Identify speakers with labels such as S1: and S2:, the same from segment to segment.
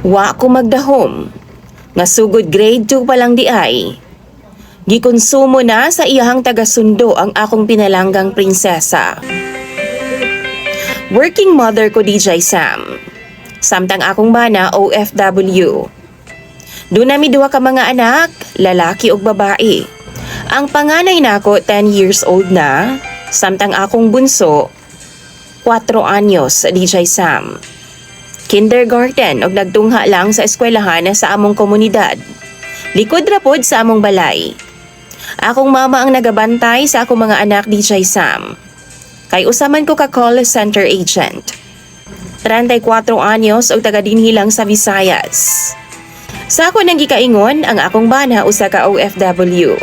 S1: Wa ko magdahom. Nga sugod grade 2 pa lang di ay. Gikonsumo na sa iyahang tagasundo ang akong pinalanggang prinsesa. Working mother ko DJ Sam. Samtang akong bana OFW. Doon nami duha ka mga anak, lalaki ug babae. Ang panganay nako 10 years old na, samtang akong bunso 4 anyos DJ Sam. Kindergarten og nagtungha lang sa eskwelahan sa among komunidad. Likod ra pod sa among balay. Akong mama ang nagabantay sa akong mga anak DJ Sam. Kay usaman ko ka call center agent. 34 anyos og taga dinhi lang sa Visayas. Sa ako nang gikaingon ang akong bana usa ka OFW.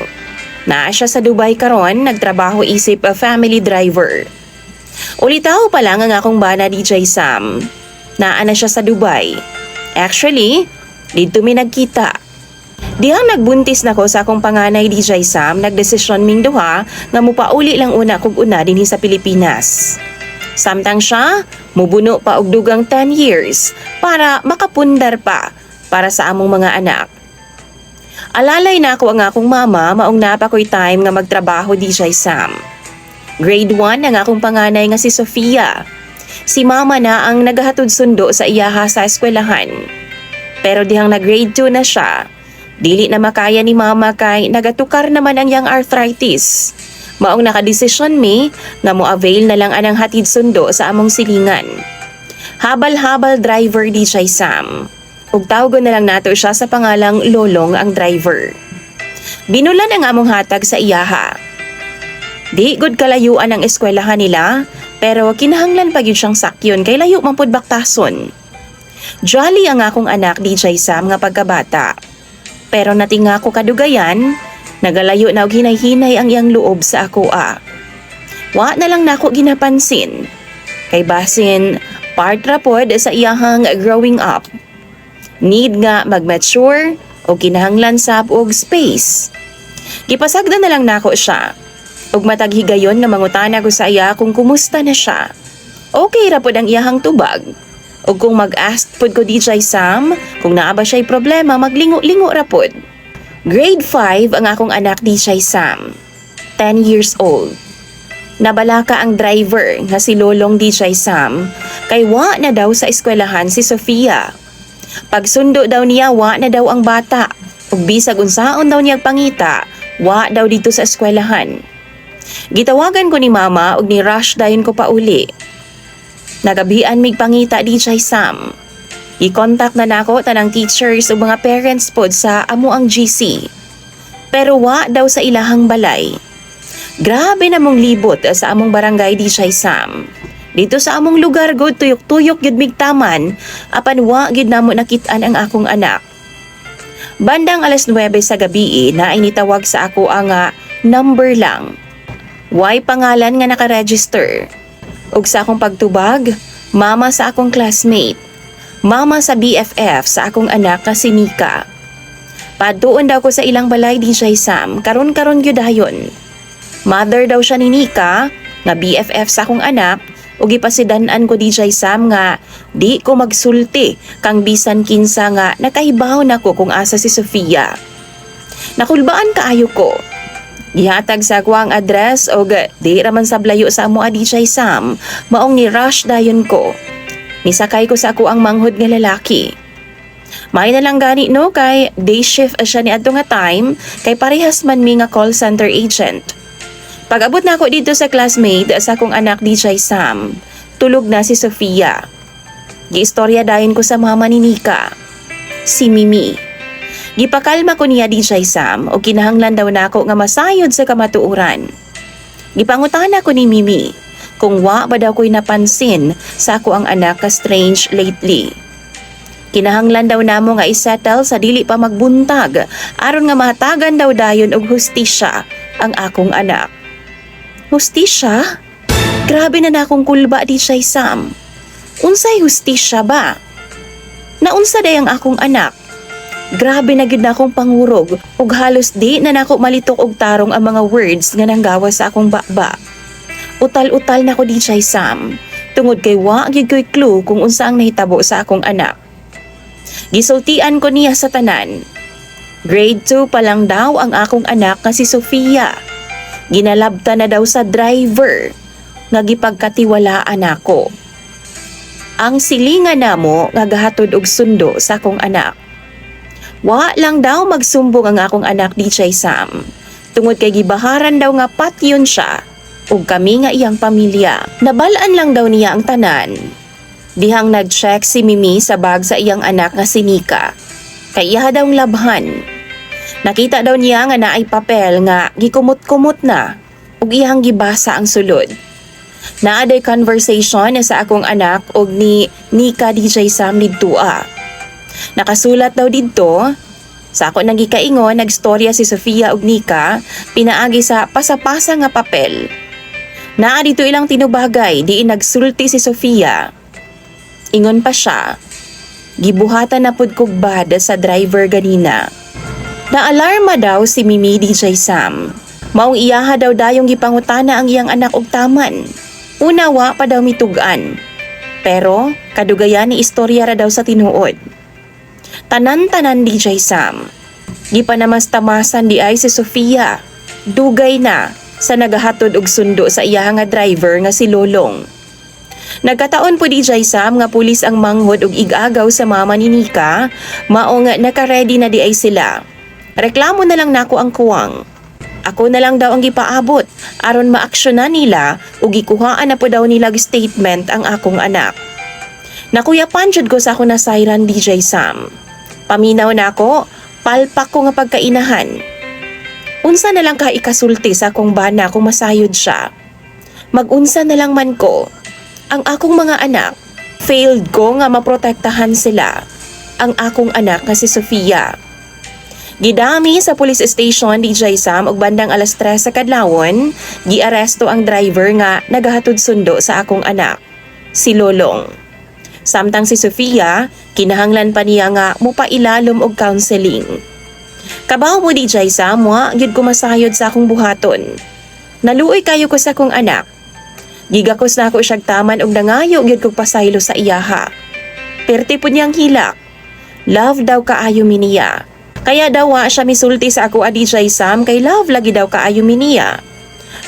S1: Naa siya sa Dubai karon, nagtrabaho isip family driver. Ulitaw pa lang ang akong bana DJ Sam. Naa na siya sa Dubai. Actually, dito mi nagkita. Dihang nagbuntis nako sa akong panganay DJ Sam, nagdesisyon ming duha nga mupauli lang una kog una dinhi sa Pilipinas. Samtang siya, mubuno pa og dugang 10 years para makapundar pa para sa among mga anak. Alalay na ako ang akong mama maong napa ko'y time nga magtrabaho DJ Sam. Grade 1 ang akong panganay nga si Sofia. Si mama na ang nagahatod sundo sa iyaha sa eskwelahan. Pero dihang na grade 2 na siya, dili na makaya ni mama kay nagatukar naman ang yang arthritis. Maong nakadesisyon mi nga mo-avail na lang anang hatid sundo sa among silingan. Habal-habal driver DJ Sam. Ug tawgon na lang nato siya sa pangalang Lolong ang driver. Binulan ang among hatag sa iyaha. Di gud kalayuan ang eskwelahan nila, pero kinahanglan pa gyud siyang sakyon kay layo man pud baktason. Jolly ang akong anak DJ Sam nga pagkabata. Pero natinga ko kadugayan, nagalayo na og hinay-hinay ang iyang loob sa ako . Wa na lang nako ginapansin. Kay basin part ra pod sa iyahang growing up. Need nga mag-mature o kinahanglan sab og space. Gipasagdan na lang nako siya. Ug matag higayon nga mangutana ko sa iya kung kumusta na siya. Okay ra pod ang iyahang tubag. Ug kung mag-ask pod ko DJ Sam kung naa ba siya'y problema, maglingo-lingo ra pod. Grade 5 ang akong anak DJ Sam. 10 years old. Nabalaka ang driver nga si Lolong DJ Sam kay wa na daw sa eskwelahan si Sofia. Pagsundo daw niya, wa na daw ang bata. Ug bisag unsaon daw niya pangita, wa daw dito sa eskwelahan. Gitawagan ko ni mama ug ni rush dayon ko pa uli. Nagabian mig pangita DJ Sam. I-contact na nako tanang teachers ug mga parents pod sa amo ang GC. Pero wa daw sa ilahang balay. Grabe namong libot sa among barangay DJ Sam. Dito sa among lugar gud tuyok-tuyok gyud mig taman, apan wa gyud namo nakit-an ang akong anak. Bandang alas 9 sa gabi na initawag sa ako ang number lang. Why pangalan nga naka-register. Ug sa akong pagtubag, mama sa akong classmate. Mama sa BFF sa akong anak na si Nika. Paduon daw ko sa ilang balay DJ Sam, karon-karon gyud dayon. Mother daw siya ni Nika, nga BFF sa akong anak, ug ipasidan-an ko DJ Sam nga di ko magsulti kang bisan kinsa nga nakahibaw nako kung asa si Sofia. Nakulbaan kaayo ko. Gihatag sa ako ang address o di raman sablayo sa amo DJ Sam, maong ni rush dayon ko. Nisakay ko sa ako ang manghod nga lalaki. May na lang gani no kay day shift siya ni adto nga time kay parehas man mi nga call center agent. Pag-abot na ako dito sa classmate sa akong anak DJ Sam, tulog na si Sofia. Giistorya dayon ko sa mama ni Nika, si Mimi. Gipakalma ko niya DJ Sam o kinahanglan daw nako nga masayod sa kamatuuran. Gipangutana ko ni Mimi kung wa ba daw ko'y napansin sa ako ang anak ka strange lately. Kinahanglan daw namo nga isettle sa dili pa magbuntag aron nga mahatagan daw dayon og hustisya ang akong anak. Hustisya? Grabe na akong kulba DJ Sam. Unsay hustisya ba? Naunsa day ang akong anak? Grabe na gid na akong pangurog ug halos di na nako malitok og tarong ang mga words nga nanggawa sa akong baba. Utal-utal na ko DJ Sam, tungod kay wa gyud ko'y clue kung unsa ang nahitabo sa akong anak. Gisultian ko niya sa tanan. Grade 2 pa lang daw ang akong anak nga si Sofia. Ginalabta na daw sa driver nga gipagkatiwalaan ako. Ang silingan namo nga gahatod og sundo sa akong anak. Wa lang daw magsumbong ang akong anak DJ Sam. Tungod kay gibaharan daw nga patyon siya ug kami nga iyang pamilya. Nabalaan lang daw niya ang tanan. Dihang nag-check si Mimi sa bag sa iyang anak nga si Nika. Kay iya daw labhan. Nakita daw niya nga naay papel nga gikumot-kumot na ug iyang gibasa ang sulod. Naaday conversation sa akong anak og ni Nika DJ Sam didtoa. Nakasulat daw didto, sa ako nang gikaingon nagstorya si Sofia ug Nika pinaagi sa pasapasa nga papel. Naa dito ilang tinubagay diin nagsulti si Sofia. Ingon pa siya, gibuhatan na pud kog bad sa driver ganina. Naalarma daw si Mimi DJ Sam. Maong iyaha daw dayong gipangutana ang iyang anak og taman. Una wa pa daw mitugan. Pero kadugayan ni istorya ra daw sa tinuod. Tanan-tanan DJ Sam. Gipanamastamasan di ay si Sofia. Dugay na sa nagahatod og sundo sa iya nga driver nga si Lolong. Nagkataon po DJ Sam nga pulis ang manghod og igagaw sa mama ni Nika, mao nga naka-ready na di ay sila. Reklamo na lang nako ang kuwang. Ako na lang daw ang gipaabot aron maaksyonan nila ug gikuhaan na po daw nila statement ang akong anak. Nakuyapan jud ko sa ako na siren DJ Sam. Paminaw nako, palpak ko nga pagkainahan. Unsa na lang ka ikasulti sa akong bana kung masayod siya. Magunsa na lang man ko. Ang akong mga anak, failed ko nga maprotektahan sila. Ang akong anak nga si Sofia. Gidami sa police station DJ Sam og bandang alas 3 sa kadlawon, giaresto ang driver nga nagahatod sundo sa akong anak, si Lolong. Samtang si Sofia, kinahanglan pa niya nga mupailalom og counseling. Kabaw mo DJ Sam, wa gyud ko masayod sa akong buhaton. Naluoy kayo ko sa akong anak. Gigakos na ako siyag taman og nangayo gyud kog pasaylo sa iyaha. Perti pud niyang hilak. Love daw kaayo mi niya. Kaya daw wa siya misulti sa ako DJ Sam kay love lagi daw kaayo mi niya.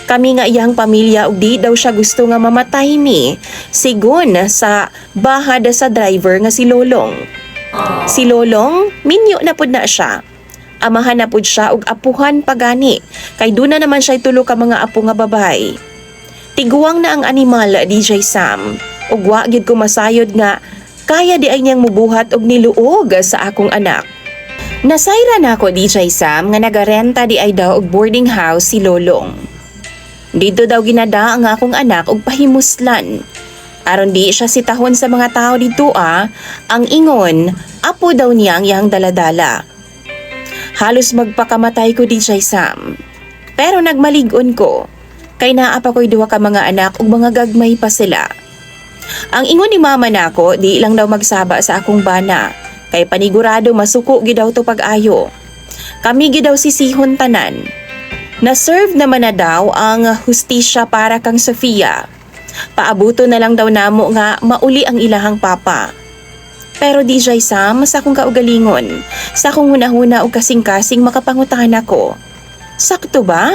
S1: Kami nga iyang pamilya ug di daw siya gusto nga mamatay mi. Sigon sa bahad sa driver nga si Lolong. Si Lolong, minyo na pud na siya. Amahan na pud siya ug apuhan pagani. Kay duna naman siya tulo ka mga apo nga babay. Tiguang na ang animal DJ Sam. Ug wa gyud ko masayod nga kaya di ay niyang mubuhat og niluog sa akong anak. Nasayra na ako DJ Sam nga nagarenta di ay daw og boarding house si Lolong. Dito daw ginada ang akong anak og pahimuslan. Aron di siya sitahon sa mga tao dito ang ingon, apo daw niya ang iyang daladala. Halos magpakamatay ko DJ Sam. Pero nagmaligon ko. Kay naa pa ko'y duha ka mga anak ug mga gagmay pa sila. Ang ingon ni mama nako, di lang daw magsaba sa akong bana. Kay panigurado masuko gid daw to pag-ayo. Kami gid daw sisihon tanan. Na-serve naman na daw ang hustisya para kang Sofia. Paabuto na lang daw namo nga mauli ang ilahang papa. Pero DJ Sam, sa akong kaugalingon, sa akong hunahuna og kasing-kasing makapangutan ako. Sakto ba?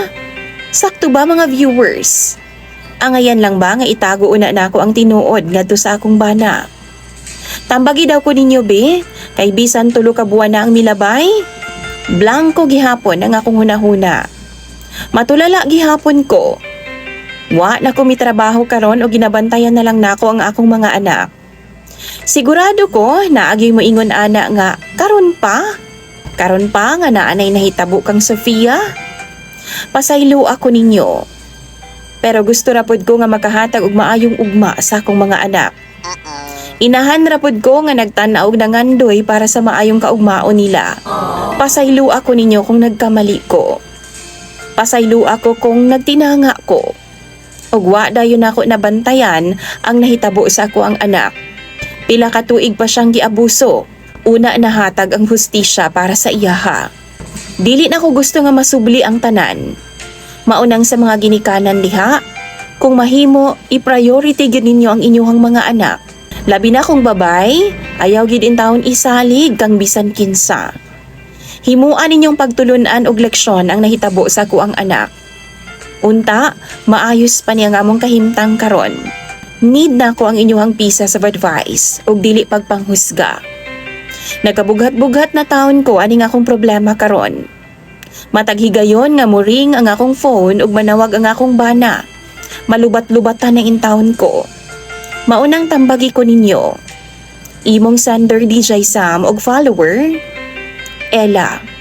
S1: Sakto ba mga viewers? Angayan lang ba nga itago una nako ang tinuod ngadto sa akong bana? Tambagi daw ko ninyo be, kay bisan tulo ka buwan na ang milabay. Blanco gihapon ang akong hunahuna. Matulala gihapon ko. Wa na ko mitrabaho karon o ginabantayan na lang nako ang akong mga anak. Sigurado ko na agi mo ingon ana nga karon pa nga naanay nahitabo kang Sofia. Pasaylo ako ninyo. Pero gusto ra pud ko nga makahatag og maayong ugma sa akong mga anak. Inahan ra pud ko nga nagtan-aw og nangandoy para sa maayong kaugmaon nila. Pasaylo ako ninyo kung nagkamali ko. Pasaylo ako kung nagtinanga ko. Ug wa dayon ako nabantayan ang nahitabo sa ako ang anak. Pila ka tuig pa siyang giabuso. Una nahatag ang hustisya para sa iyaha. Dili na ko gusto nga masubli ang tanan. Maunang sa mga ginikanan diha, kung mahimo, i-priority gyud ninyo ang inyong mga anak. Labi na kong babay, ayaw gid in taon isalig kang bisan kinsa. Himuan ninyong pagtulunan og leksyon ang nahitabo sa kuang anak. Unta, maayos pa niya nga among kahimtang karon. Need na ko ang inyong pieces of advice ug dili pagpanghusga. Nagkabughat-bughat na taon ko ani nga akong problema karon. Matag higayon nga muring ang akong phone ug manawag ang akong bana. Malubat-lubatan na intawon ko. Maunang tambagi ko ninyo. Imong sender DJ Sam og follower, Ella.